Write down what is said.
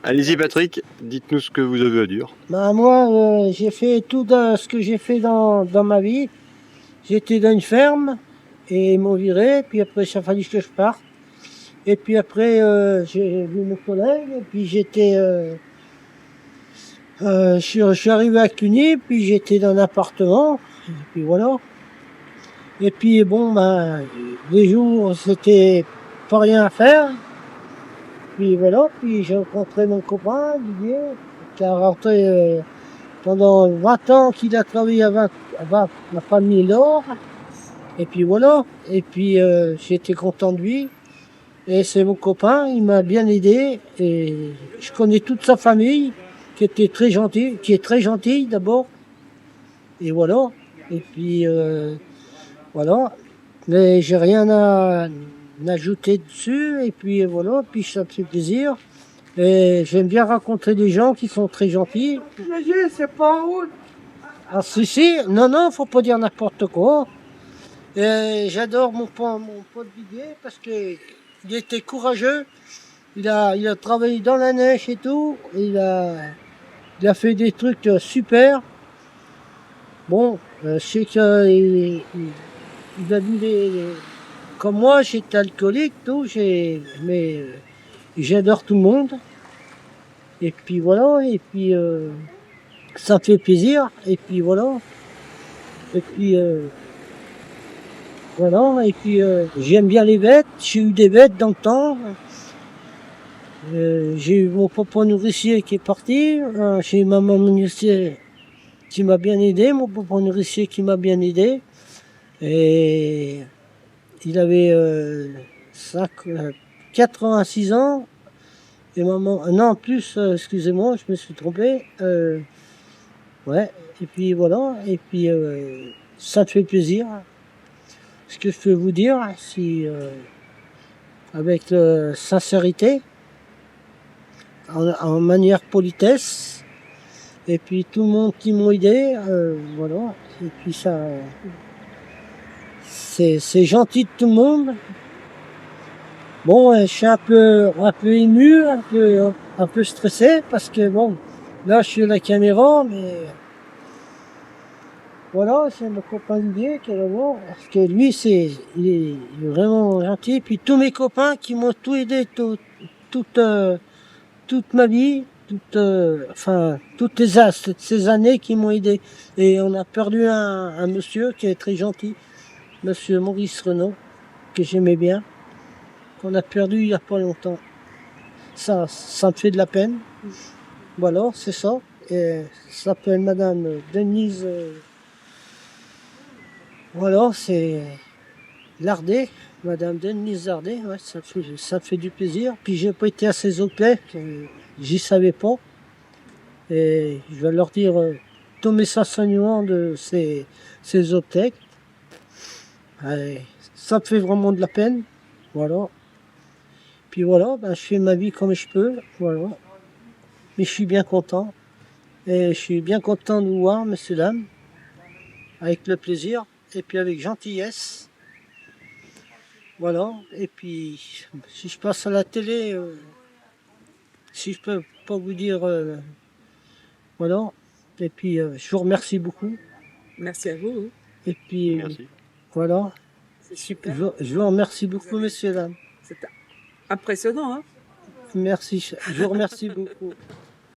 Allez-y Patrick, dites-nous ce que vous avez à dire. Bah, moi, j'ai fait tout ce que j'ai fait dans ma vie. J'étais dans une ferme et ils m'ont viré. Puis après, il a fallu que je parte. Et puis après, j'ai vu mes collègues. Et puis je suis arrivé à Cluny. Puis j'étais dans un appartement. Et puis voilà. Et puis bon, ben, les jours, c'était pas rien à faire. Puis voilà. Puis j'ai rencontré mon copain, Didier, qui a rentré pendant 20 ans qu'il a travaillé avec la famille Laure. Et puis voilà. Et puis j'étais content de lui. Et c'est mon copain, il m'a bien aidé. Et je connais toute sa famille, qui était très gentille, qui est très gentille d'abord. Et voilà. Et puis voilà. Mais j'ai rien à ajouter dessus. Et puis voilà. Puis ça me fait plaisir. Et j'aime bien rencontrer des gens qui sont très gentils. C'est pas en route. Ah si, non, faut pas dire n'importe quoi. Et j'adore mon pote Didier parce que il était courageux. Il a travaillé dans la neige et tout. Il a fait des trucs super. Bon, je sais il a dit comme moi, j'étais alcoolique, tout, mais j'adore tout le monde. Et puis voilà, et puis ça me fait plaisir. Et puis voilà. Et puis voilà, et puis j'aime bien les bêtes. J'ai eu des bêtes dans le temps. J'ai eu mon papa nourricier qui est parti. J'ai eu maman nourricier qui m'a bien aidé. Mon papa nourricier qui m'a bien aidé. Et il avait 86 ans. Et maman, non, plus, excusez-moi, je me suis trompé. Ouais, et puis voilà. Et puis ça me fait plaisir. Ce que je peux vous dire, si avec sincérité, en manière politesse, et puis tout le monde qui m'a aidé, voilà, et puis ça, c'est gentil de tout le monde. Bon, je suis un peu ému, un peu stressé, parce que bon, là je suis à la caméra, mais voilà, c'est mon copain Olivier qui est là-bas, parce que lui, il est vraiment gentil. Puis tous mes copains qui m'ont tout aidé toute, toute ma vie, toutes ces années qui m'ont aidé. Et on a perdu un monsieur qui est très gentil, monsieur Maurice Renaud, que j'aimais bien, qu'on a perdu il y a pas longtemps. Ça me fait de la peine. Voilà, c'est ça. Et ça s'appelle Madame Denise. Voilà, c'est Lardet, Madame Denise Lardet, ouais, ça fait du plaisir. Puis j'ai pas été à ces obsèques, j'y savais pas. Et je vais leur dire tous mes enseignements de ces obsèques. Et ça me fait vraiment de la peine. Voilà. Puis voilà, ben, je fais ma vie comme je peux. Voilà. Mais je suis bien content. Et je suis bien content de vous voir, messieurs, dames. Avec le plaisir. Et puis avec gentillesse. Voilà, et puis si je passe à la télé, si je peux pas vous dire, voilà, et puis je vous remercie beaucoup, Merci à vous. et puis Merci. voilà, C'est super. je vous remercie beaucoup, messieurs, dames. C'est impressionnant, hein? Merci, je vous remercie beaucoup.